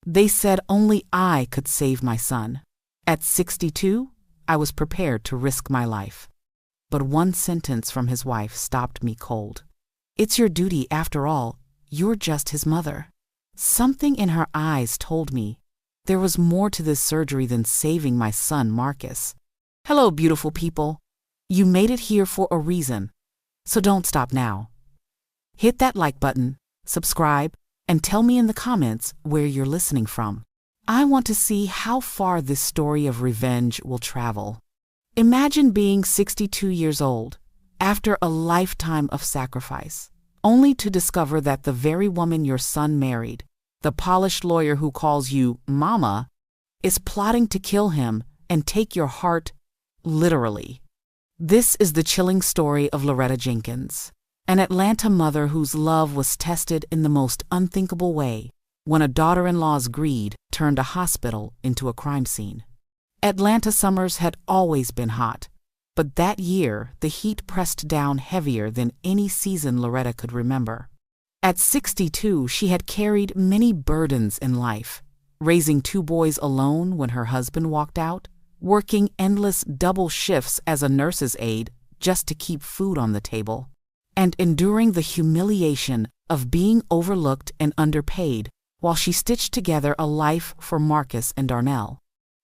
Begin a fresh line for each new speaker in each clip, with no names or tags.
They said only I could save my son. At 62, I was prepared to risk my life. But one sentence from his wife stopped me cold. It's your duty after all. You're just his mother. Something in her eyes told me there was more to this surgery than saving my son Marcus. Hello, beautiful people. You made it here for a reason, so don't stop now. Hit that like button, subscribe, and tell me in the comments where you're listening from. I want to see how far this story of revenge will travel. Imagine being 62 years old, after a lifetime of sacrifice, only to discover that the very woman your son married, the polished lawyer who calls you Mama, is plotting to kill him and take your heart literally. This is the chilling story of Loretta Jenkins, an Atlanta mother whose love was tested in the most unthinkable way when a daughter-in-law's greed turned a hospital into a crime scene. Atlanta summers had always been hot, but that year the heat pressed down heavier than any season Loretta could remember. At 62, she had carried many burdens in life, raising 2 boys alone when her husband walked out, working endless double shifts as a nurse's aide just to keep food on the table, and enduring the humiliation of being overlooked and underpaid while she stitched together a life for Marcus and Darnell.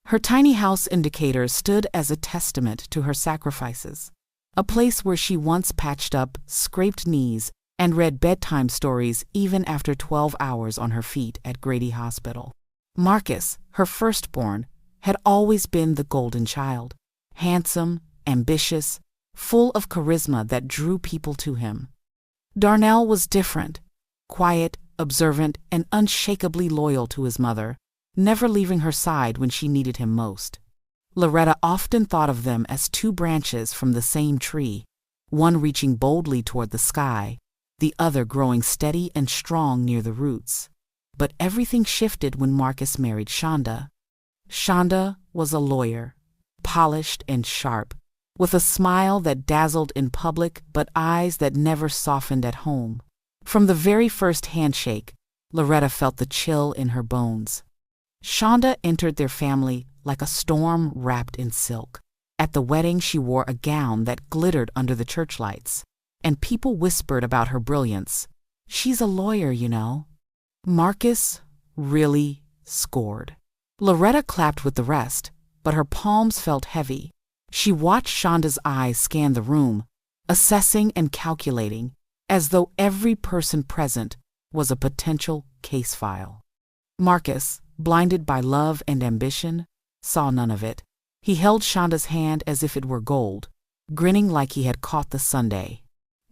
Her tiny house in Decatur stood as a testament to her sacrifices, a place where she once patched up scraped knees and read bedtime stories even after 12 hours on her feet at Grady Hospital. Marcus, her firstborn, had always been the golden child, handsome, ambitious, full of charisma that drew people to him. Darnell was different, quiet, observant, and unshakably loyal to his mother, never leaving her side when she needed him most. Loretta often thought of them as 2 branches from the same tree, one reaching boldly toward the sky, the other growing steady and strong near the roots. But everything shifted when Marcus married Shonda. Shonda was a lawyer, polished and sharp, with a smile that dazzled in public but eyes that never softened at home. From the very first handshake, Loretta felt the chill in her bones. Shonda entered their family like a storm wrapped in silk. At the wedding, she wore a gown that glittered under the church lights, and people whispered about her brilliance. She's a lawyer, you know. Marcus really scored. Loretta clapped with the rest, but her palms felt heavy. She watched Shonda's eyes scan the room, assessing and calculating, as though every person present was a potential case file. Marcus, blinded by love and ambition, saw none of it. He held Shonda's hand as if it were gold, grinning like he had caught the sundae.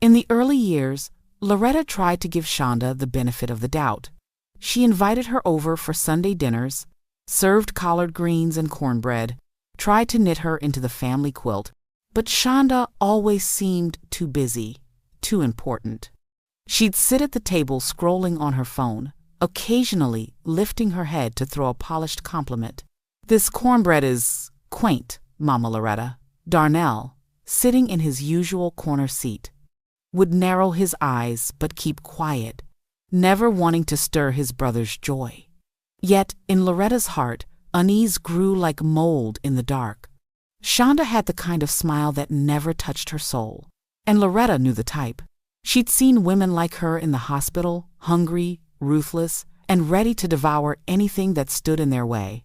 In the early years, Loretta tried to give Shonda the benefit of the doubt. She invited her over for Sunday dinners, served collard greens and cornbread, tried to knit her into the family quilt, but Shonda always seemed too busy, too important. She'd sit at the table scrolling on her phone, occasionally lifting her head to throw a polished compliment. "This cornbread is quaint, Mama Loretta." Darnell, sitting in his usual corner seat, would narrow his eyes but keep quiet, never wanting to stir his brother's joy. Yet, in Loretta's heart, unease grew like mold in the dark. Shonda had the kind of smile that never touched her soul, and Loretta knew the type. She'd seen women like her in the hospital, hungry, ruthless, and ready to devour anything that stood in their way.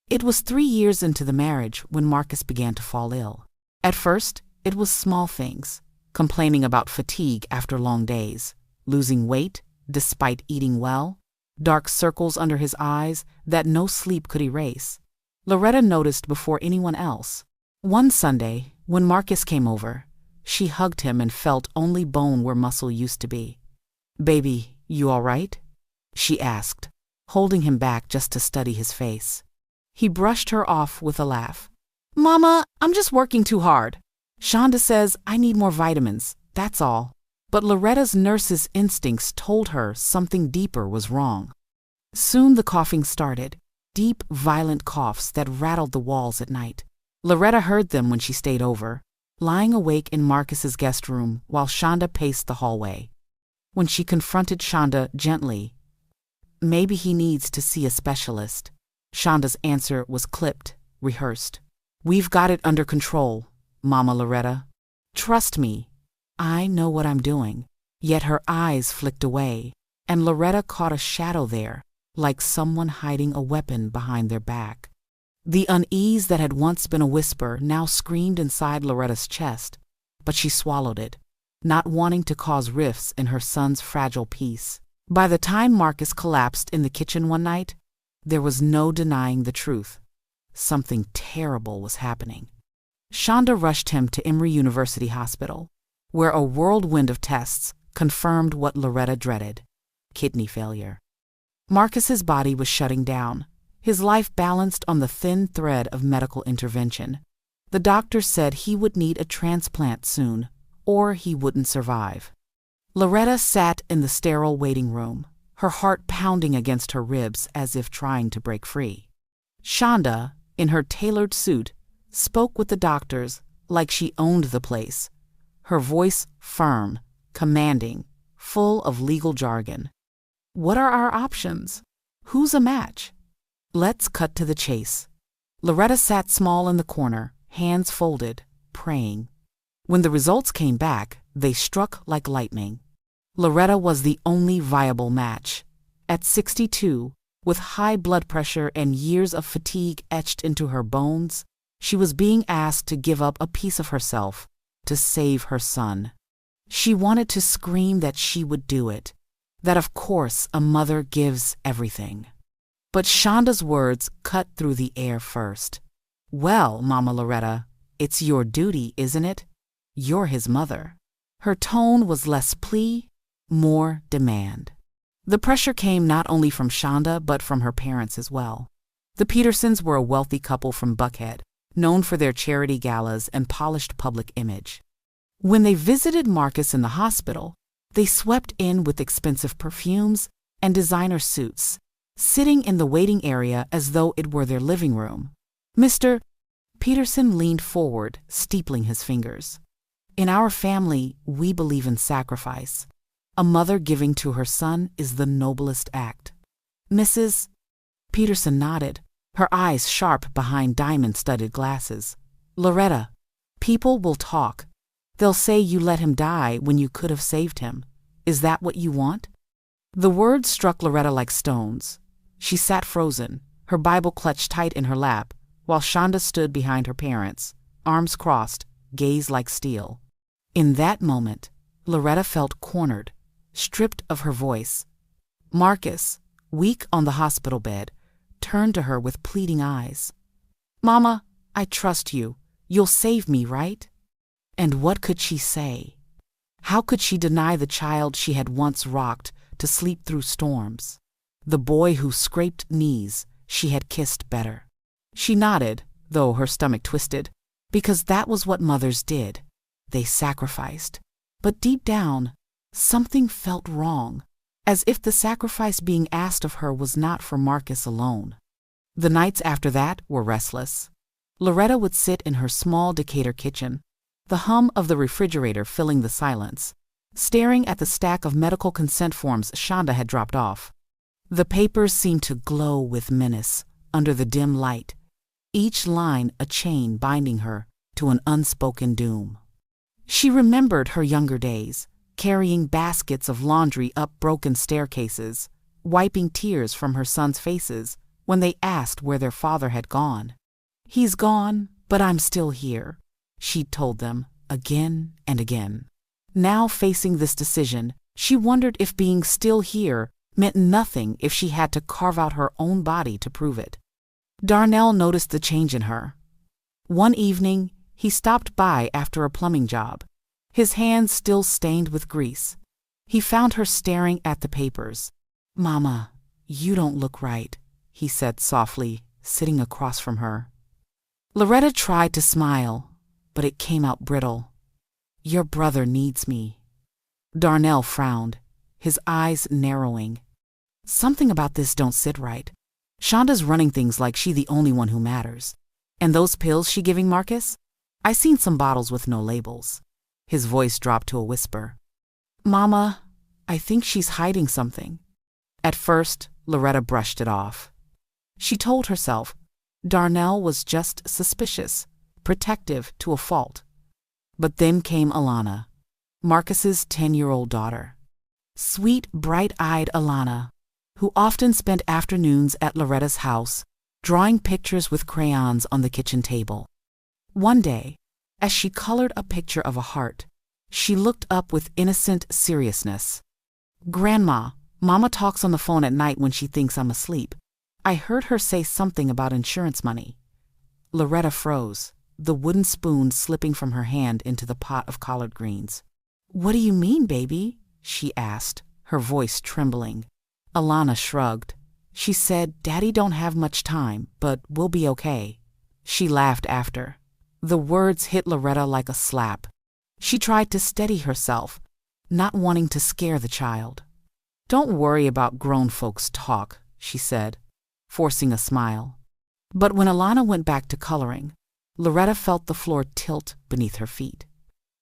It was 3 years into the marriage when Marcus began to fall ill. At first, it was small things, complaining about fatigue after long days, losing weight despite eating well, dark circles under his eyes that no sleep could erase. Loretta noticed before anyone else. One Sunday, when Marcus came over, she hugged him and felt only bone where muscle used to be. "Baby, you all right?" she asked, holding him back just to study his face. He brushed her off with a laugh. "Mama, I'm just working too hard. Shonda says I need more vitamins, that's all." But Loretta's nurse's instincts told her something deeper was wrong. Soon the coughing started, deep, violent coughs that rattled the walls at night. Loretta heard them when she stayed over, lying awake in Marcus's guest room while Shonda paced the hallway. When she confronted Shonda gently, Maybe he needs to see a specialist. Shonda's answer was clipped, rehearsed. We've got it under control, Mama Loretta. Trust me, I know what I'm doing. Yet her eyes flicked away, and Loretta caught a shadow there, like someone hiding a weapon behind their back. The unease that had once been a whisper now screamed inside Loretta's chest, but she swallowed it, not wanting to cause rifts in her son's fragile peace. By the time Marcus collapsed in the kitchen one night, there was no denying the truth. Something terrible was happening. Shonda rushed him to Emory University Hospital, where a whirlwind of tests confirmed what Loretta dreaded: kidney failure. Marcus's body was shutting down, his life balanced on the thin thread of medical intervention. The doctor said he would need a transplant soon, or he wouldn't survive. Loretta sat in the sterile waiting room, her heart pounding against her ribs as if trying to break free. Shonda, in her tailored suit, spoke with the doctors like she owned the place, her voice firm, commanding, full of legal jargon. What are our options? Who's a match? Let's cut to the chase. Loretta sat small in the corner, hands folded, praying. When the results came back, they struck like lightning. Loretta was the only viable match. At 62, with high blood pressure and years of fatigue etched into her bones, she was being asked to give up a piece of herself to save her son. She wanted to scream that she would do it, that of course a mother gives everything. But Shonda's words cut through the air first. Well, Mama Loretta, it's your duty, isn't it? You're his mother. Her tone was less plea, more demand. The pressure came not only from Shonda but from her parents as well. The Petersons were a wealthy couple from Buckhead, known for their charity galas and polished public image. When they visited Marcus in the hospital, they swept in with expensive perfumes and designer suits, sitting in the waiting area as though it were their living room. Mr. Peterson leaned forward, steepling his fingers. In our family, we believe in sacrifice. A mother giving to her son is the noblest act. Mrs. Peterson nodded, her eyes sharp behind diamond-studded glasses. Loretta, people will talk. They'll say you let him die when you could have saved him. Is that what you want? The words struck Loretta like stones. She sat frozen, her Bible clutched tight in her lap, while Shonda stood behind her parents, arms crossed, gaze like steel. In that moment, Loretta felt cornered, stripped of her voice. Marcus, weak on the hospital bed, turned to her with pleading eyes. Mama, I trust you. You'll save me, right? And what could she say? How could she deny the child she had once rocked to sleep through storms? The boy who scraped knees she had kissed better. She nodded, though her stomach twisted, because that was what mothers did. They sacrificed. But deep down, something felt wrong, as if the sacrifice being asked of her was not for Marcus alone. The nights after that were restless. Loretta would sit in her small Decatur kitchen, the hum of the refrigerator filling the silence, staring at the stack of medical consent forms Shonda had dropped off. The papers seemed to glow with menace under the dim light, each line a chain binding her to an unspoken doom. She remembered her younger days, carrying baskets of laundry up broken staircases, wiping tears from her sons' faces when they asked where their father had gone. He's gone, but I'm still here, she'd told them again and again. Now facing this decision, she wondered if being still here meant nothing if she had to carve out her own body to prove it. Darnell noticed the change in her. One evening, he stopped by after a plumbing job, his hands still stained with grease. He found her staring at the papers. Mama, you don't look right, he said softly, sitting across from her. Loretta tried to smile, but it came out brittle. Your brother needs me. Darnell frowned, his eyes narrowing. Something about this don't sit right. Shonda's running things like she the only one who matters. And those pills she giving Marcus? I seen some bottles with no labels. His voice dropped to a whisper. Mama, I think she's hiding something. At first, Loretta brushed it off. She told herself Darnell was just suspicious, protective to a fault. But then came Alana, Marcus's 10-year-old daughter. Sweet, bright-eyed Alana, who often spent afternoons at Loretta's house, drawing pictures with crayons on the kitchen table. One day, as she colored a picture of a heart, she looked up with innocent seriousness. "Grandma, Mama talks on the phone at night when she thinks I'm asleep. I heard her say something about insurance money." Loretta froze, the wooden spoon slipping from her hand into the pot of collard greens. "What do you mean, baby?" she asked, her voice trembling. Alana shrugged. She said, "Daddy don't have much time, but we'll be okay." She laughed after. The words hit Loretta like a slap. She tried to steady herself, not wanting to scare the child. "Don't worry about grown folks' talk," she said, forcing a smile. But when Alana went back to coloring, Loretta felt the floor tilt beneath her feet.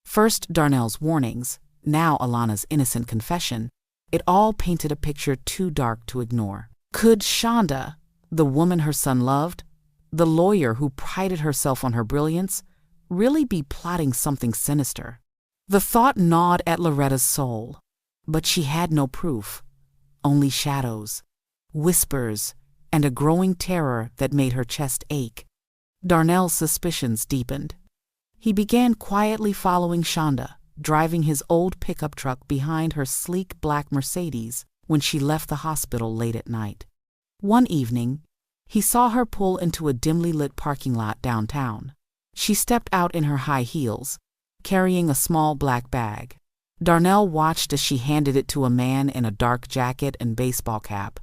First Darnell's warnings, now Alana's innocent confession, it all painted a picture too dark to ignore. Could Shonda, the woman her son loved, the lawyer who prided herself on her brilliance, really be plotting something sinister? The thought gnawed at Loretta's soul, but she had no proof, only shadows, whispers, and a growing terror that made her chest ache. Darnell's suspicions deepened. He began quietly following Shonda, driving his old pickup truck behind her sleek black Mercedes when she left the hospital late at night. One evening, he saw her pull into a dimly lit parking lot downtown. She stepped out in her high heels, carrying a small black bag. Darnell watched as she handed it to a man in a dark jacket and baseball cap.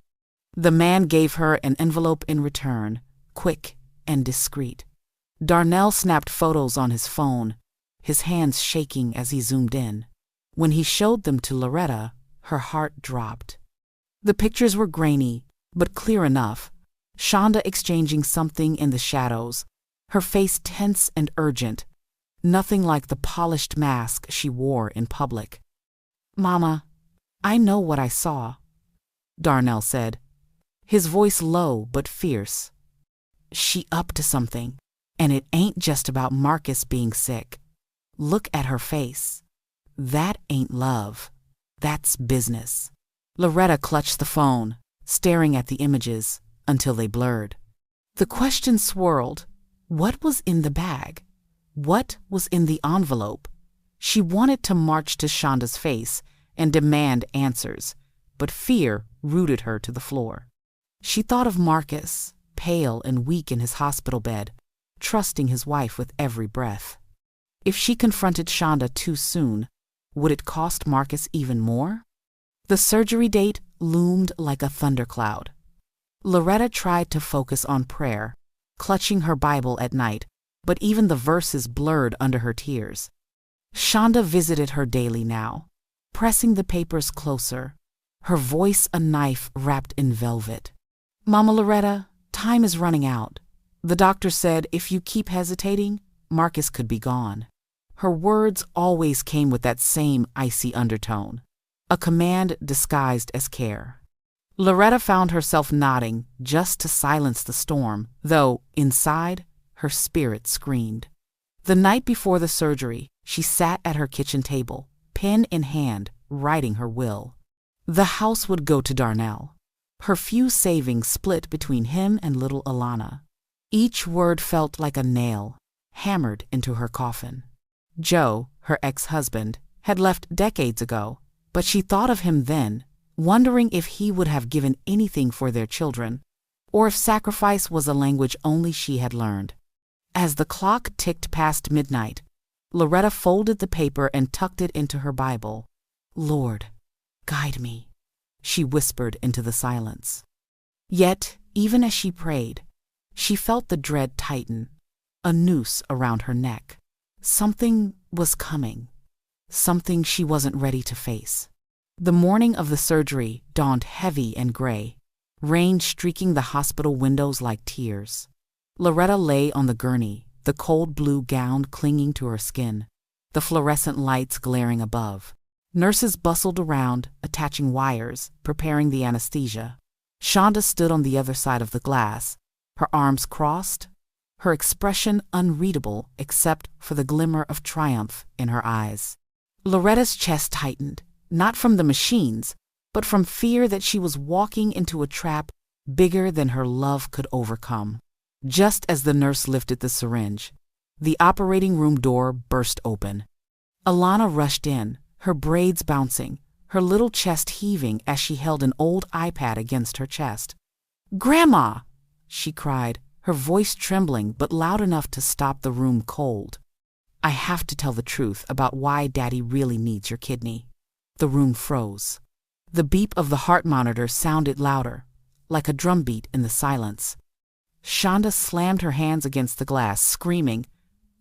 The man gave her an envelope in return, quick and discreet. Darnell snapped photos on his phone, his hands shaking as he zoomed in. When he showed them to Loretta, her heart dropped. The pictures were grainy, but clear enough. Shonda exchanging something in the shadows, her face tense and urgent, nothing like the polished mask she wore in public. "Mama, I know what I saw," Darnell said, his voice low but fierce. "She up to something, and it ain't just about Marcus being sick. Look at her face. That ain't love. That's business." Loretta clutched the phone, staring at the images until they blurred. The question swirled. What was in the bag? What was in the envelope? She wanted to march to Shonda's face and demand answers, but fear rooted her to the floor. She thought of Marcus, pale and weak in his hospital bed, trusting his wife with every breath. If she confronted Shonda too soon, would it cost Marcus even more? The surgery date loomed like a thundercloud. Loretta tried to focus on prayer, clutching her Bible at night, but even the verses blurred under her tears. Shonda visited her daily now, pressing the papers closer, her voice a knife wrapped in velvet. "Mama Loretta, time is running out. The doctor said if you keep hesitating, Marcus could be gone." Her words always came with that same icy undertone, a command disguised as care. Loretta found herself nodding just to silence the storm, though, inside, her spirit screamed. The night before the surgery, she sat at her kitchen table, pen in hand, writing her will. The house would go to Darnell. Her few savings split between him and little Alana. Each word felt like a nail, hammered into her coffin. Joe, her ex-husband, had left decades ago, but she thought of him then, wondering if he would have given anything for their children, or if sacrifice was a language only she had learned. As the clock ticked past midnight, Loretta folded the paper and tucked it into her Bible. "Lord, guide me," she whispered into the silence. Yet, even as she prayed, she felt the dread tighten, a noose around her neck. Something was coming, something she wasn't ready to face. The morning of the surgery dawned heavy and gray, rain streaking the hospital windows like tears. Loretta lay on the gurney, the cold blue gown clinging to her skin, the fluorescent lights glaring above. Nurses bustled around, attaching wires, preparing the anesthesia. Shonda stood on the other side of the glass, her arms crossed, her expression unreadable except for the glimmer of triumph in her eyes. Loretta's chest tightened, not from the machines, but from fear that she was walking into a trap bigger than her love could overcome. Just as the nurse lifted the syringe, the operating room door burst open. Alana rushed in, her braids bouncing, her little chest heaving as she held an old iPad against her chest. "Grandma!" she cried, her voice trembling but loud enough to stop the room cold. "I have to tell the truth about why Daddy really needs your kidney." The room froze. The beep of the heart monitor sounded louder, like a drumbeat in the silence. Shonda slammed her hands against the glass, screaming,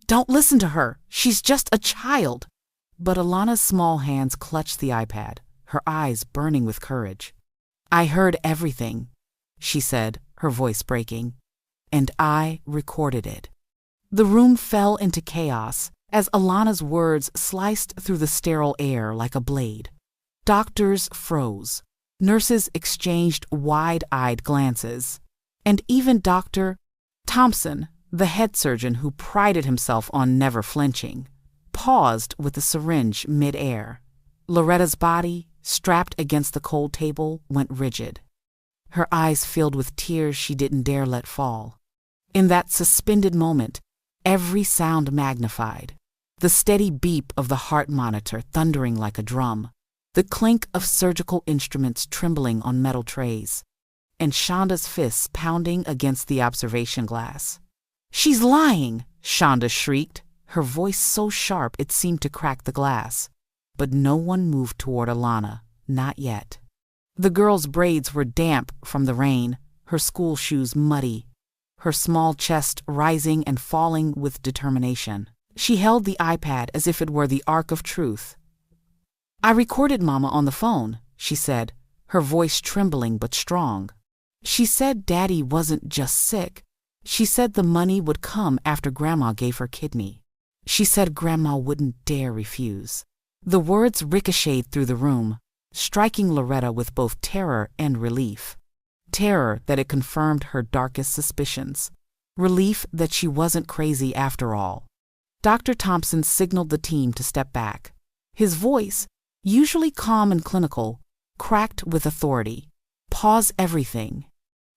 "Don't listen to her! She's just a child!" But Alana's small hands clutched the iPad, her eyes burning with courage. "I heard everything," she said, her voice breaking, "and I recorded it." The room fell into chaos as Alana's words sliced through the sterile air like a blade. Doctors froze. Nurses exchanged wide-eyed glances. And even Dr. Thompson, the head surgeon who prided himself on never flinching, paused with the syringe mid-air. Loretta's body, strapped against the cold table, went rigid. Her eyes filled with tears she didn't dare let fall. In that suspended moment, every sound magnified. The steady beep of the heart monitor thundering like a drum, the clink of surgical instruments trembling on metal trays, and Shonda's fists pounding against the observation glass. "She's lying!" Shonda shrieked, her voice so sharp it seemed to crack the glass. But no one moved toward Alana, not yet. The girl's braids were damp from the rain, her school shoes muddy, her small chest rising and falling with determination. She held the iPad as if it were the Ark of Truth. "I recorded Mama on the phone," she said, her voice trembling but strong. "She said Daddy wasn't just sick. She said the money would come after Grandma gave her kidney. She said Grandma wouldn't dare refuse." The words ricocheted through the room, striking Loretta with both terror and relief. Terror that it confirmed her darkest suspicions. Relief that she wasn't crazy after all. Dr. Thompson signaled the team to step back. His voice, usually calm and clinical, cracked with authority. "Pause everything.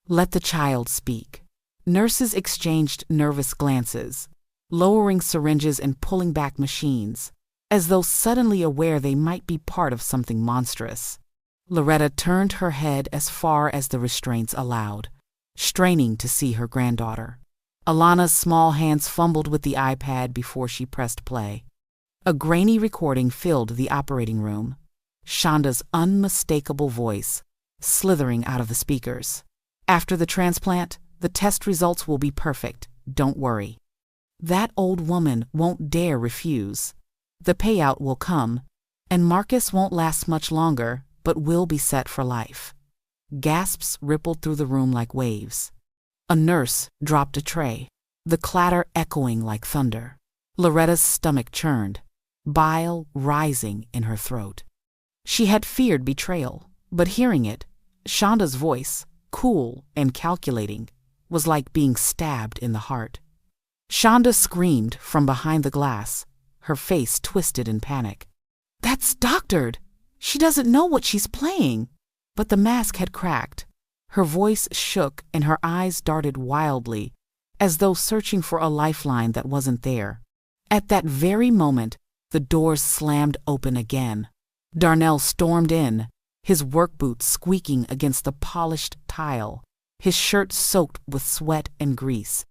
Let the child speak." Nurses exchanged nervous glances, lowering syringes and pulling back machines, as though suddenly aware they might be part of something monstrous. Loretta turned her head as far as the restraints allowed, straining to see her granddaughter. Alana's small hands fumbled with the iPad before she pressed play. A grainy recording filled the operating room, Shonda's unmistakable voice slithering out of the speakers. "After the transplant, the test results will be perfect, don't worry. That old woman won't dare refuse. The payout will come, and Marcus won't last much longer, but will be set for life." Gasps rippled through the room like waves. A nurse dropped a tray, the clatter echoing like thunder. Loretta's stomach churned, bile rising in her throat. She had feared betrayal, but hearing it, Shonda's voice, cool and calculating, was like being stabbed in the heart. Shonda screamed from behind the glass, her face twisted in panic. "That's doctored! She doesn't know what she's playing!" But the mask had cracked. Her voice shook and her eyes darted wildly, as though searching for a lifeline that wasn't there. At that very moment, the doors slammed open again. Darnell stormed in, his work boots squeaking against the polished tile, his shirt soaked with sweat and grease.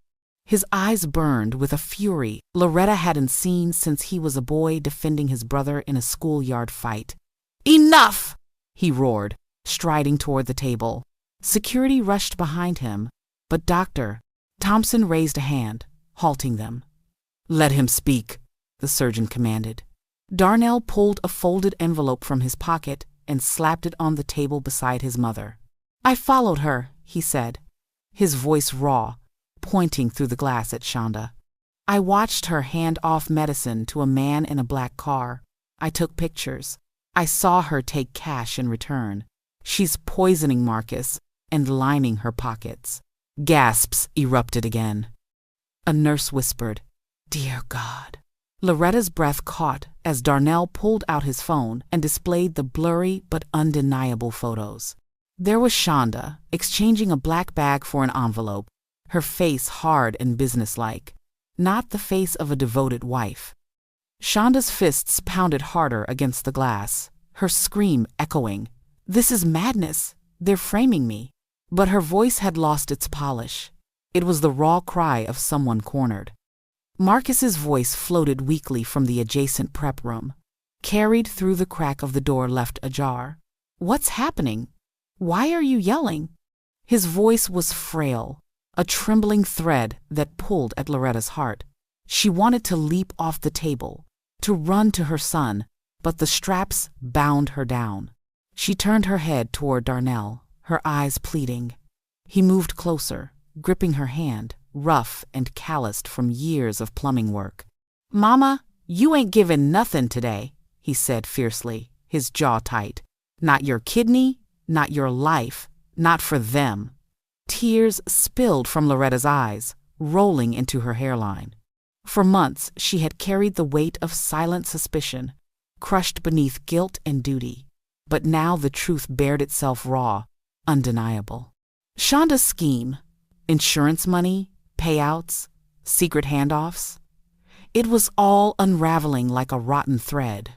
His eyes burned with a fury Loretta hadn't seen since he was a boy defending his brother in a schoolyard fight. "Enough!" he roared, striding toward the table. Security rushed behind him, but Dr. Thompson raised a hand, halting them. "Let him speak," the surgeon commanded. Darnell pulled a folded envelope from his pocket and slapped it on the table beside his mother. "I followed her," he said, his voice raw, pointing through the glass at Shonda. "I watched her hand off medicine to a man in a black car. I took pictures. I saw her take cash in return. She's poisoning Marcus, and lining her pockets. Gasps erupted again. A nurse whispered, "Dear God." Loretta's breath caught as Darnell pulled out his phone and displayed the blurry but undeniable photos. There was Shonda, exchanging a black bag for an envelope, her face hard and businesslike, not the face of a devoted wife. Shonda's fists pounded harder against the glass, her scream echoing, "This is madness! They're framing me!" But her voice had lost its polish. It was the raw cry of someone cornered. Marcus's voice floated weakly from the adjacent prep room, carried through the crack of the door left ajar. "What's happening? Why are you yelling?" His voice was frail, a trembling thread that pulled at Loretta's heart. She wanted to leap off the table, to run to her son, but the straps bound her down. She turned her head toward Darnell, her eyes pleading. He moved closer, gripping her hand, rough and calloused from years of plumbing work. "Mama, you ain't giving nothin' today," he said fiercely, his jaw tight. "Not your kidney, not your life, not for them." Tears spilled from Loretta's eyes, rolling into her hairline. For months she had carried the weight of silent suspicion, crushed beneath guilt and duty. But now the truth bared itself raw, undeniable. Shonda's scheme, insurance money, payouts, secret handoffs, it was all unraveling like a rotten thread.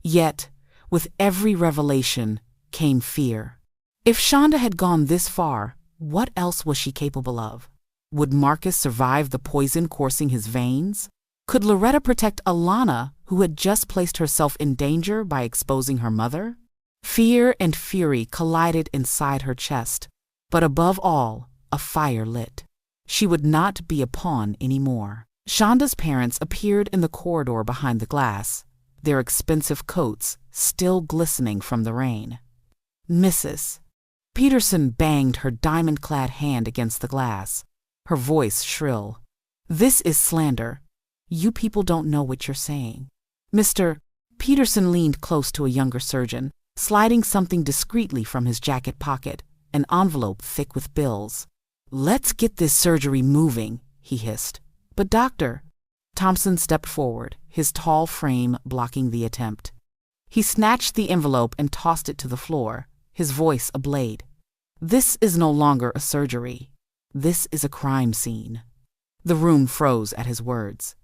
Yet, with every revelation came fear. If Shonda had gone this far, what else was she capable of? Would Marcus survive the poison coursing his veins? Could Loretta protect Alana, who had just placed herself in danger by exposing her mother? Fear and fury collided inside her chest, but above all, a fire lit. She would not be a pawn anymore. Shonda's parents appeared in the corridor behind the glass, their expensive coats still glistening from the rain. "Mrs." Peterson banged her diamond-clad hand against the glass, her voice shrill. "This is slander. You people don't know what you're saying." "Mr." Peterson leaned close to a younger surgeon, sliding something discreetly from his jacket pocket, an envelope thick with bills. "Let's get this surgery moving," he hissed. "But doctor." Thompson stepped forward, his tall frame blocking the attempt. He snatched the envelope and tossed it to the floor, his voice a blade. "This is no longer a surgery. This is a crime scene." The room froze at his words.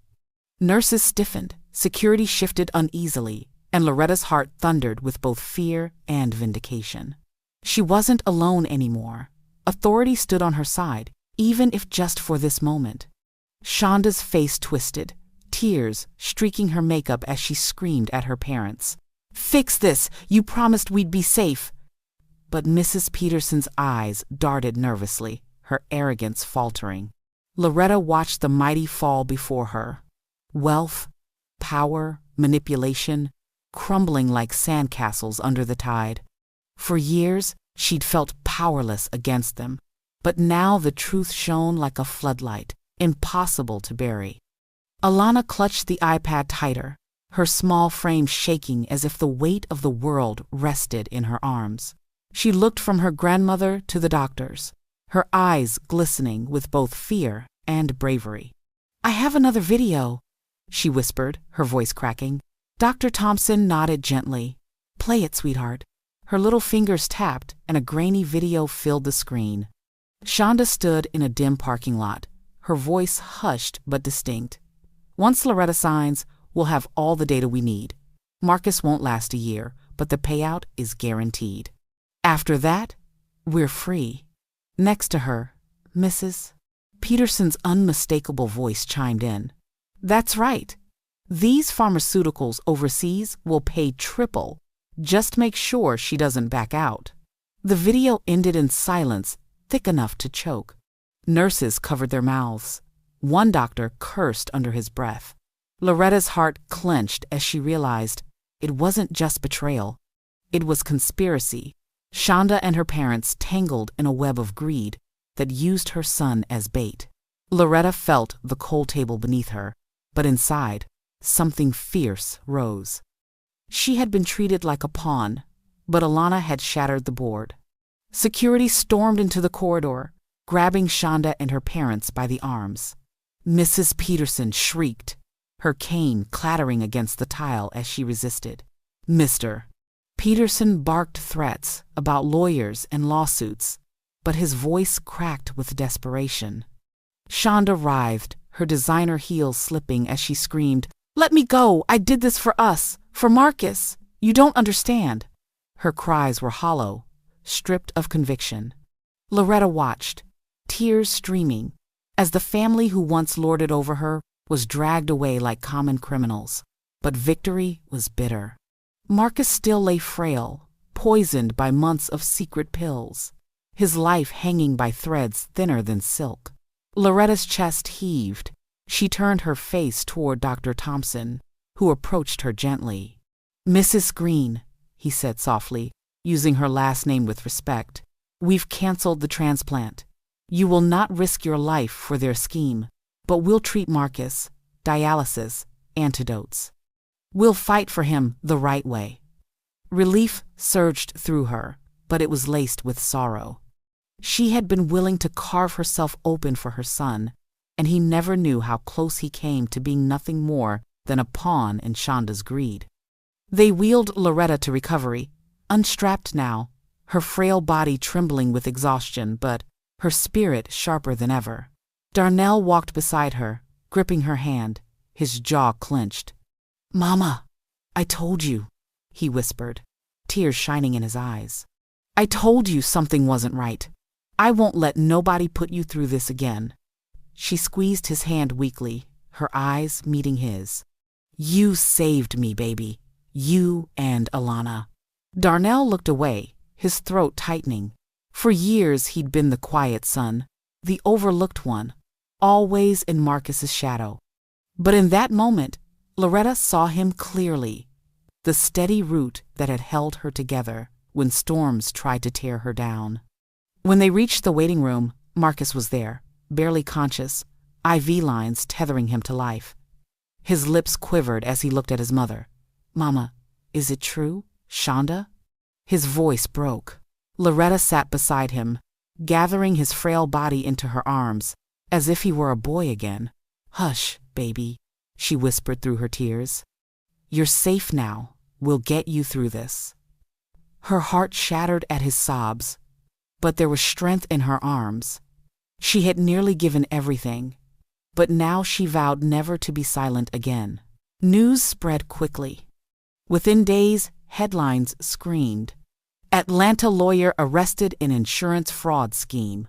Nurses stiffened, security shifted uneasily, and Loretta's heart thundered with both fear and vindication. She wasn't alone anymore. Authority stood on her side, even if just for this moment. Shonda's face twisted, tears streaking her makeup as she screamed at her parents. "Fix this! You promised we'd be safe!" But Mrs. Peterson's eyes darted nervously, her arrogance faltering. Loretta watched the mighty fall before her. Wealth, power, manipulation, crumbling like sandcastles under the tide. For years, she'd felt powerless against them, but now the truth shone like a floodlight, impossible to bury. Alana clutched the iPad tighter, her small frame shaking as if the weight of the world rested in her arms. She looked from her grandmother to the doctors, her eyes glistening with both fear and bravery. "I have another video," she whispered, her voice cracking. Dr. Thompson nodded gently. "Play it, sweetheart." Her little fingers tapped, and a grainy video filled the screen. Shonda stood in a dim parking lot, her voice hushed but distinct. "Once Loretta signs, we'll have all the data we need. Marcus won't last a year, but the payout is guaranteed. After that, we're free." Next to her, Mrs. Peterson's unmistakable voice chimed in. "That's right. These pharmaceuticals overseas will pay triple. Just make sure she doesn't back out." The video ended in silence thick enough to choke. Nurses covered their mouths. One doctor cursed under his breath. Loretta's heart clenched as she realized it wasn't just betrayal. It was conspiracy. Shonda and her parents tangled in a web of greed that used her son as bait. Loretta felt the cold table beneath her, but inside, something fierce rose. She had been treated like a pawn, but Alana had shattered the board. Security stormed into the corridor, grabbing Shonda and her parents by the arms. Mrs. Peterson shrieked, her cane clattering against the tile as she resisted. Mr. Peterson barked threats about lawyers and lawsuits, but his voice cracked with desperation. Shonda writhed, her designer heels slipping as she screamed, "Let me go! I did this for us! For Marcus! You don't understand!" Her cries were hollow, stripped of conviction. Loretta watched, tears streaming, as the family who once lorded over her was dragged away like common criminals. But victory was bitter. Marcus still lay frail, poisoned by months of secret pills, his life hanging by threads thinner than silk. Loretta's chest heaved. She turned her face toward Dr. Thompson, who approached her gently. "Mrs. Green," he said softly, using her last name with respect, "we've canceled the transplant. You will not risk your life for their scheme, but we'll treat Marcus, dialysis, antidotes. We'll fight for him the right way." Relief surged through her, but it was laced with sorrow. She had been willing to carve herself open for her son, and he never knew how close he came to being nothing more than a pawn in Shonda's greed. They wheeled Loretta to recovery, unstrapped now, her frail body trembling with exhaustion, but her spirit sharper than ever. Darnell walked beside her, gripping her hand, his jaw clenched. "Mama, I told you," he whispered, tears shining in his eyes. "I told you something wasn't right. I won't let nobody put you through this again." She squeezed his hand weakly, her eyes meeting his. "You saved me, baby. You and Alana." Darnell looked away, his throat tightening. For years he'd been the quiet son, the overlooked one, always in Marcus's shadow. But in that moment, Loretta saw him clearly, the steady root that had held her together when storms tried to tear her down. When they reached the waiting room, Marcus was there, barely conscious, IV lines tethering him to life. His lips quivered as he looked at his mother. "Mama, is it true? Shonda?" His voice broke. Loretta sat beside him, gathering his frail body into her arms, as if he were a boy again. "Hush, baby," she whispered through her tears. "You're safe now. We'll get you through this." Her heart shattered at his sobs, but there was strength in her arms. She had nearly given everything, but now she vowed never to be silent again. News spread quickly. Within days, headlines screamed, "Atlanta lawyer arrested in insurance fraud scheme."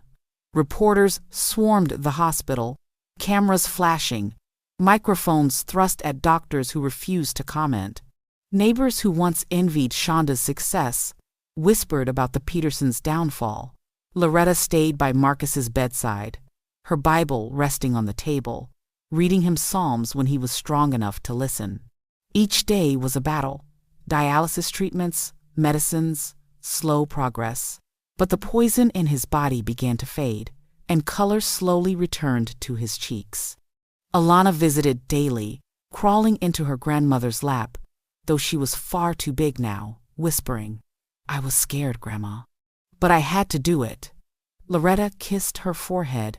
Reporters swarmed the hospital, cameras flashing, microphones thrust at doctors who refused to comment. Neighbors who once envied Shonda's success whispered about the Petersons' downfall. Loretta stayed by Marcus's bedside, her Bible resting on the table, reading him Psalms when he was strong enough to listen. Each day was a battle. Dialysis treatments, medicines, slow progress. But the poison in his body began to fade, and color slowly returned to his cheeks. Alana visited daily, crawling into her grandmother's lap, though she was far too big now, whispering, "I was scared, Grandma. But I had to do it." Loretta kissed her forehead,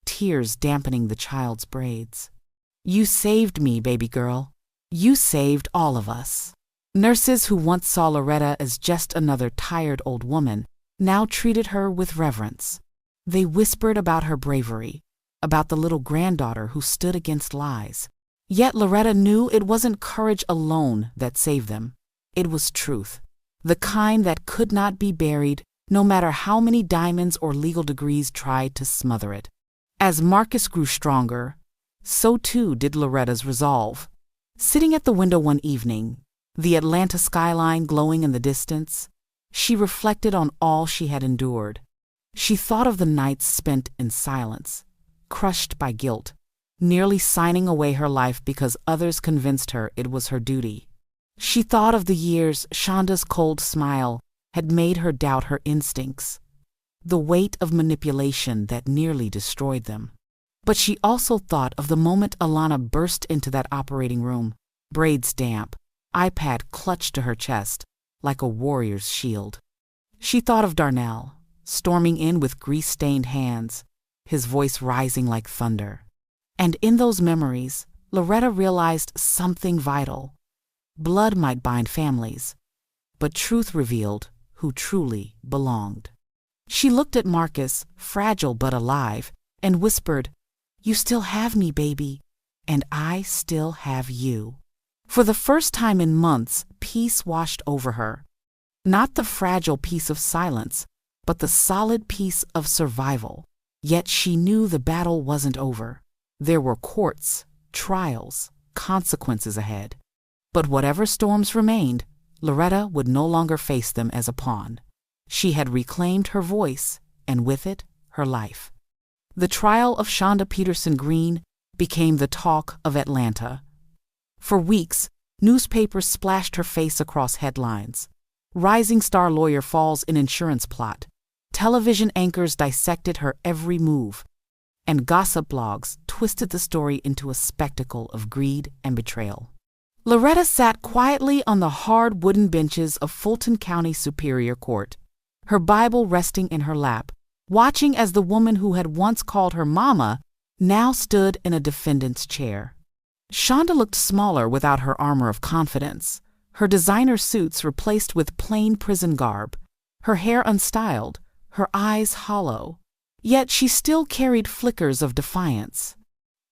tears dampening the child's braids. "You saved me, baby girl. You saved all of us." Nurses who once saw Loretta as just another tired old woman now treated her with reverence. They whispered about her bravery, about the little granddaughter who stood against lies. Yet Loretta knew it wasn't courage alone that saved them. It was truth, the kind that could not be buried, no matter how many diamonds or legal degrees tried to smother it. As Marcus grew stronger, so too did Loretta's resolve. Sitting at the window one evening, the Atlanta skyline glowing in the distance, she reflected on all she had endured. She thought of the nights spent in silence, crushed by guilt, nearly signing away her life because others convinced her it was her duty. She thought of the years Shonda's cold smile had made her doubt her instincts, the weight of manipulation that nearly destroyed them. But she also thought of the moment Alana burst into that operating room, braids damp, iPad clutched to her chest like a warrior's shield. She thought of Darnell, storming in with grease-stained hands, his voice rising like thunder. And in those memories, Loretta realized something vital. Blood might bind families, but truth revealed who truly belonged. She looked at Marcus, fragile but alive, and whispered, "You still have me, baby, and I still have you." For the first time in months, peace washed over her. Not the fragile peace of silence, but the solid peace of survival. Yet she knew the battle wasn't over. There were courts, trials, consequences ahead. But whatever storms remained, Loretta would no longer face them as a pawn. She had reclaimed her voice, and with it, her life. The trial of Shonda Peterson Green became the talk of Atlanta. For weeks, newspapers splashed her face across headlines. Rising star lawyer falls in insurance plot. Television anchors dissected her every move. And gossip blogs twisted the story into a spectacle of greed and betrayal. Loretta sat quietly on the hard wooden benches of Fulton County Superior Court, her Bible resting in her lap, watching as the woman who had once called her mama now stood in a defendant's chair. Shonda looked smaller without her armor of confidence, her designer suits replaced with plain prison garb, her hair unstyled, her eyes hollow. Yet she still carried flickers of defiance.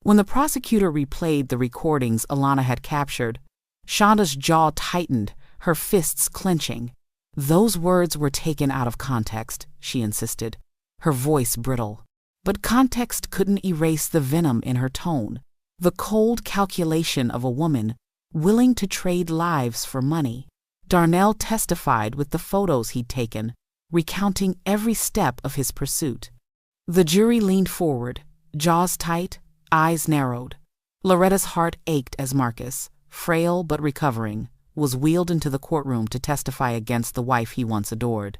When the prosecutor replayed the recordings Alana had captured, Shonda's jaw tightened, her fists clenching. "Those words were taken out of context," she insisted, her voice brittle. But context couldn't erase the venom in her tone, the cold calculation of a woman willing to trade lives for money. Darnell testified with the photos he'd taken, recounting every step of his pursuit. The jury leaned forward, jaws tight, eyes narrowed. Loretta's heart ached as Marcus, frail but recovering, was wheeled into the courtroom to testify against the wife he once adored.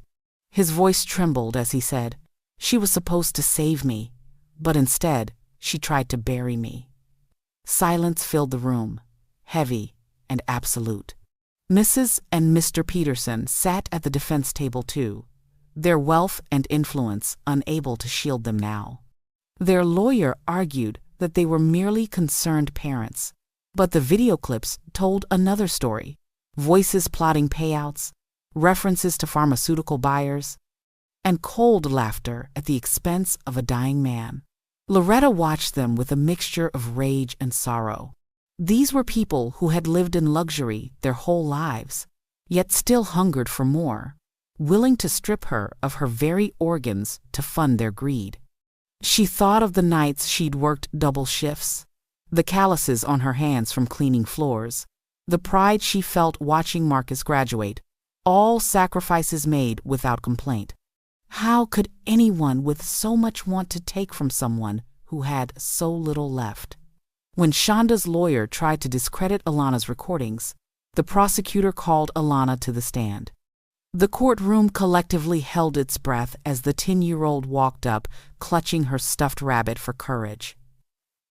His voice trembled as he said, "She was supposed to save me, but instead, she tried to bury me." Silence filled the room, heavy and absolute. Mrs. and Mr. Peterson sat at the defense table too, their wealth and influence unable to shield them now. Their lawyer argued that they were merely concerned parents, but the video clips told another story: voices plotting payouts, references to pharmaceutical buyers, and cold laughter at the expense of a dying man. Loretta watched them with a mixture of rage and sorrow. These were people who had lived in luxury their whole lives, yet still hungered for more, willing to strip her of her very organs to fund their greed. She thought of the nights she'd worked double shifts, the calluses on her hands from cleaning floors, the pride she felt watching Marcus graduate, all sacrifices made without complaint. How could anyone with so much want to take from someone who had so little left? When Shonda's lawyer tried to discredit Alana's recordings, the prosecutor called Alana to the stand. The courtroom collectively held its breath as the 10-year-old walked up, clutching her stuffed rabbit for courage.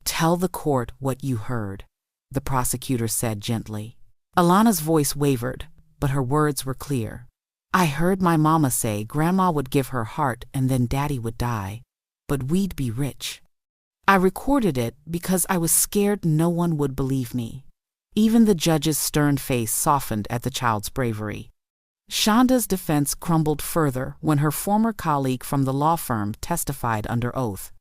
"Tell the court what you heard," the prosecutor said gently. Alana's voice wavered, but her words were clear. "I heard my mama say Grandma would give her heart and then Daddy would die, but we'd be rich. I recorded it because I was scared no one would believe me." Even the judge's stern face softened at the child's bravery. Shonda's defense crumbled further when her former colleague from the law firm testified under oath.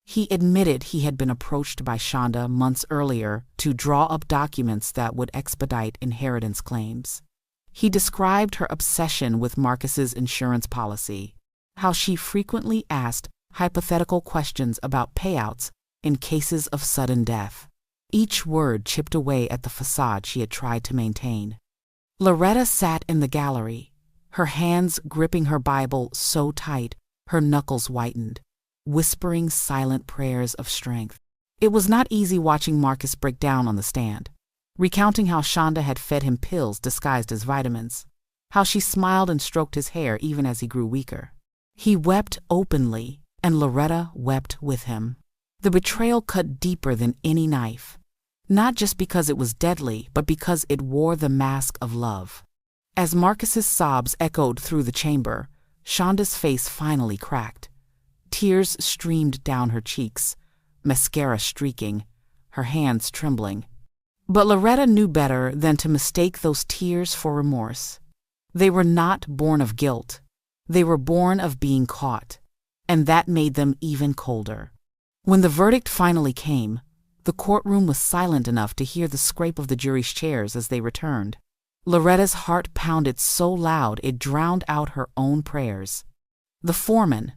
He admitted he had been approached by Shonda months earlier to draw up documents that would expedite inheritance claims. He described her obsession with Marcus's insurance policy, how she frequently asked hypothetical questions about payouts in cases of sudden death. Each word chipped away at the facade she had tried to maintain. Loretta sat in the gallery, her hands gripping her Bible so tight her knuckles whitened, whispering silent prayers of strength. It was not easy watching Marcus break down on the stand, recounting how Shonda had fed him pills disguised as vitamins, how she smiled and stroked his hair even as he grew weaker. He wept openly, and Loretta wept with him. The betrayal cut deeper than any knife, not just because it was deadly, but because it wore the mask of love. As Marcus's sobs echoed through the chamber, Shonda's face finally cracked. Tears streamed down her cheeks, mascara streaking, her hands trembling. But Loretta knew better than to mistake those tears for remorse. They were not born of guilt. They were born of being caught, and that made them even colder. When the verdict finally came, the courtroom was silent enough to hear the scrape of the jury's chairs as they returned. Loretta's heart pounded so loud it drowned out her own prayers. The foreman,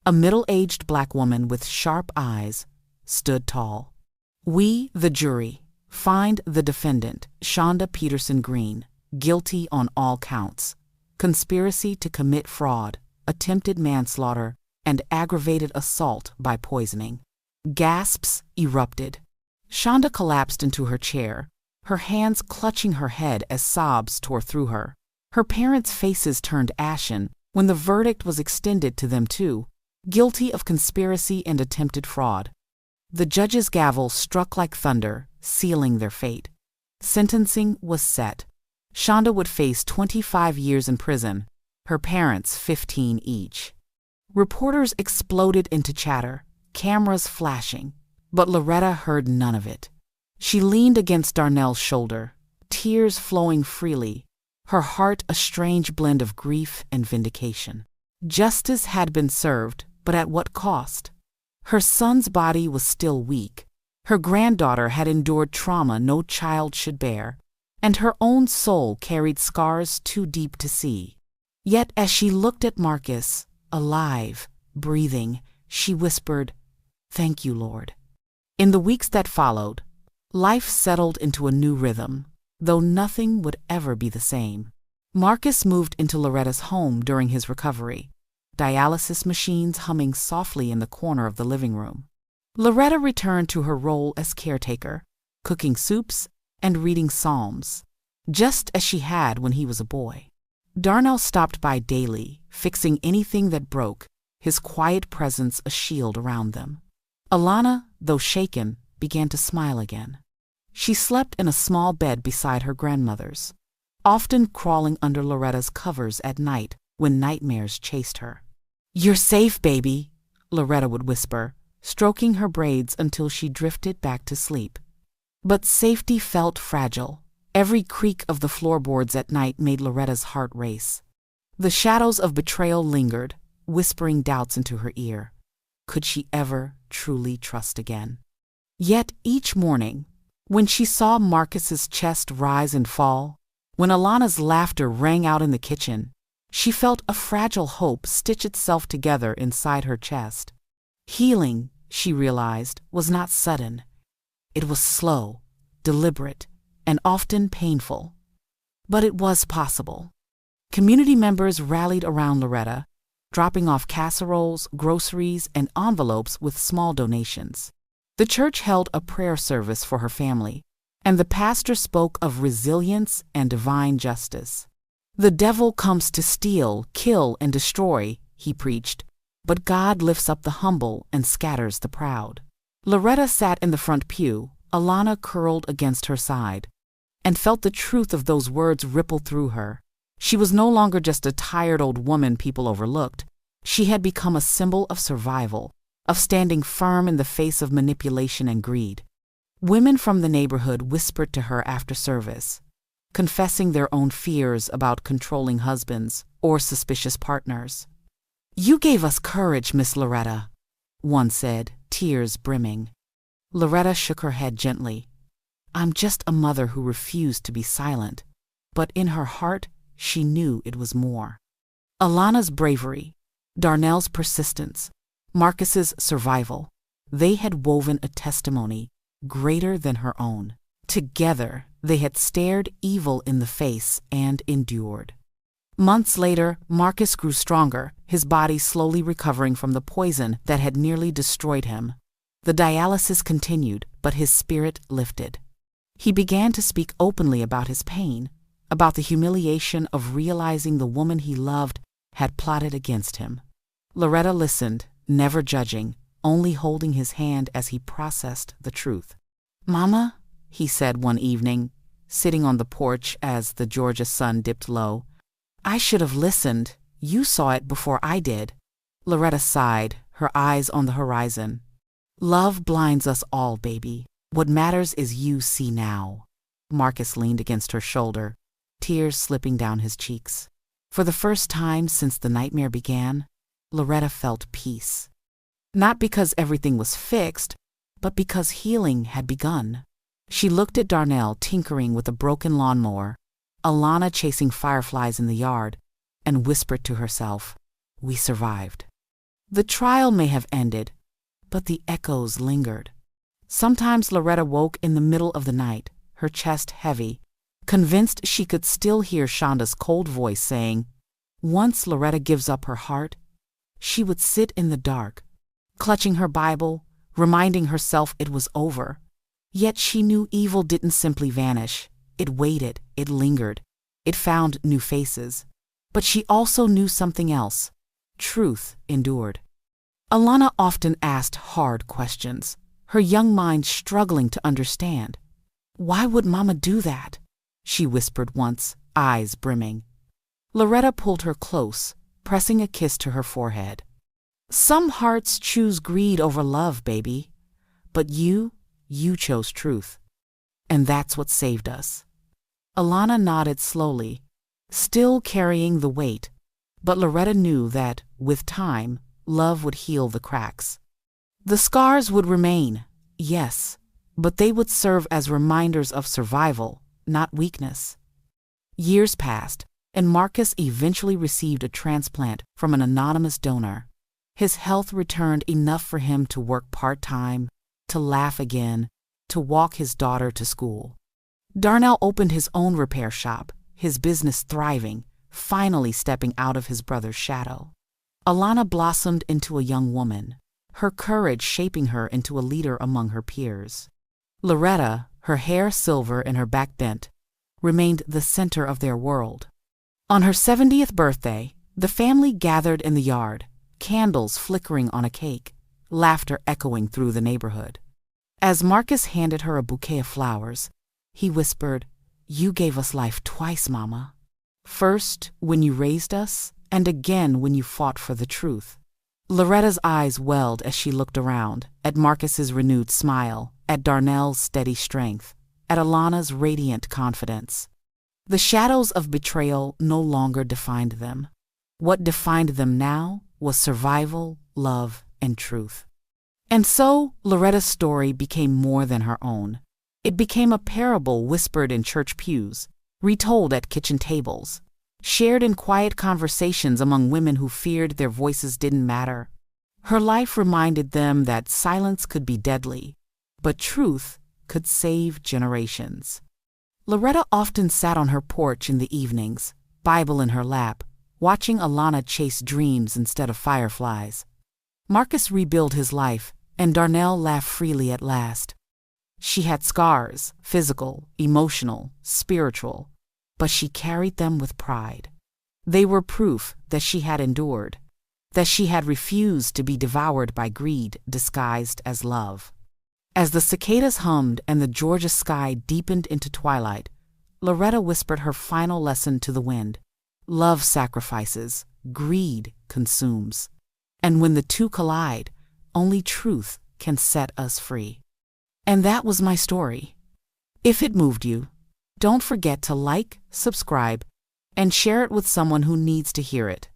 a middle-aged black woman with sharp eyes, stood tall. "We, the jury, find the defendant, Shonda Peterson Green, guilty on all counts: conspiracy to commit fraud, attempted manslaughter, and aggravated assault by poisoning." Gasps erupted. Shonda collapsed into her chair, her hands clutching her head as sobs tore through her. Her parents' faces turned ashen when the verdict was extended to them too, guilty of conspiracy and attempted fraud. The judge's gavel struck like thunder, sealing their fate. Sentencing was set. Shonda would face 25 years in prison, her parents 15 each. Reporters exploded into chatter, cameras flashing, but Loretta heard none of it. She leaned against Darnell's shoulder, tears flowing freely, her heart a strange blend of grief and vindication. Justice had been served, but at what cost? Her son's body was still weak. Her granddaughter had endured trauma no child should bear, and her own soul carried scars too deep to see. Yet as she looked at Marcus, alive, breathing, she whispered, "Thank you, Lord." In the weeks that followed, life settled into a new rhythm, though nothing would ever be the same. Marcus moved into Loretta's home during his recovery, dialysis machines humming softly in the corner of the living room. Loretta returned to her role as caretaker, cooking soups and reading psalms, just as she had when he was a boy. Darnell stopped by daily, fixing anything that broke, his quiet presence a shield around them. Alana, though shaken, began to smile again. She slept in a small bed beside her grandmother's, often crawling under Loretta's covers at night when nightmares chased her. "You're safe, baby," Loretta would whisper, stroking her braids until she drifted back to sleep. But safety felt fragile. Every creak of the floorboards at night made Loretta's heart race. The shadows of betrayal lingered, whispering doubts into her ear. Could she ever truly trust again? Yet each morning, when she saw Marcus's chest rise and fall, when Alana's laughter rang out in the kitchen, she felt a fragile hope stitch itself together inside her chest. Healing, she realized, was not sudden. It was slow, deliberate, and often painful. But it was possible. Community members rallied around Loretta, dropping off casseroles, groceries, and envelopes with small donations. The church held a prayer service for her family, and the pastor spoke of resilience and divine justice. "The devil comes to steal, kill, and destroy," he preached, "but God lifts up the humble and scatters the proud." Loretta sat in the front pew, Alana curled against her side, and felt the truth of those words ripple through her. She was no longer just a tired old woman people overlooked. She had become a symbol of survival, of standing firm in the face of manipulation and greed. Women from the neighborhood whispered to her after service, confessing their own fears about controlling husbands or suspicious partners. "You gave us courage, Miss Loretta," one said, tears brimming. Loretta shook her head gently. "I'm just a mother who refused to be silent," but in her heart, she knew it was more. Alana's bravery, Darnell's persistence, Marcus's survival, they had woven a testimony greater than her own. Together, they had stared evil in the face and endured. Months later, Marcus grew stronger, his body slowly recovering from the poison that had nearly destroyed him. The dialysis continued, but his spirit lifted. He began to speak openly about his pain, about the humiliation of realizing the woman he loved had plotted against him. Loretta listened, never judging, only holding his hand as he processed the truth. "Mama," he said one evening, sitting on the porch as the Georgia sun dipped low, "I should have listened. You saw it before I did. Loretta sighed, her eyes on the horizon. Love blinds us all, baby. What matters is you see now. Marcus leaned against her shoulder, tears slipping down his cheeks. For the first time since the nightmare began, Loretta felt peace. Not because everything was fixed, but because healing had begun. She looked at Darnell tinkering with a broken lawnmower, Alana chasing fireflies in the yard, and whispered to herself, "We survived." The trial may have ended, but the echoes lingered. Sometimes Loretta woke in the middle of the night, her chest heavy, convinced she could still hear Shonda's cold voice saying, once Loretta gives up her heart, she would sit in the dark, clutching her Bible, reminding herself it was over. Yet she knew evil didn't simply vanish. It waited, it lingered, it found new faces. But she also knew something else. Truth endured. Alana often asked hard questions, her young mind struggling to understand. Why would Mama do that? She whispered once, eyes brimming. Loretta pulled her close, pressing a kiss to her forehead. Some hearts choose greed over love, baby. But you chose truth. And that's what saved us. Alana nodded slowly, still carrying the weight, but Loretta knew that, with time, love would heal the cracks. The scars would remain, yes, but they would serve as reminders of survival, not weakness. Years passed, and Marcus eventually received a transplant from an anonymous donor. His health returned enough for him to work part-time, to laugh again, to walk his daughter to school. Darnell opened his own repair shop, his business thriving, finally stepping out of his brother's shadow. Alana blossomed into a young woman, her courage shaping her into a leader among her peers. Loretta, her hair silver and her back bent, remained the center of their world. On her 70th birthday, the family gathered in the yard, candles flickering on a cake, laughter echoing through the neighborhood. As Marcus handed her a bouquet of flowers, he whispered, "You gave us life twice, Mama. First, when you raised us, and again when you fought for the truth." Loretta's eyes welled as she looked around, at Marcus's renewed smile, at Darnell's steady strength, at Alana's radiant confidence. The shadows of betrayal no longer defined them. What defined them now was survival, love, and truth. And so, Loretta's story became more than her own. It became a parable whispered in church pews, retold at kitchen tables, shared in quiet conversations among women who feared their voices didn't matter. Her life reminded them that silence could be deadly, but truth could save generations. Loretta often sat on her porch in the evenings, Bible in her lap, watching Alana chase dreams instead of fireflies. Marcus rebuilt his life, and Darnell laughed freely at last. She had scars, physical, emotional, spiritual, but she carried them with pride. They were proof that she had endured, that she had refused to be devoured by greed disguised as love. As the cicadas hummed and the Georgia sky deepened into twilight, Loretta whispered her final lesson to the wind. Love sacrifices, greed consumes. And when the two collide, only truth can set us free. And that was my story. If it moved you, don't forget to like, subscribe, and share it with someone who needs to hear it.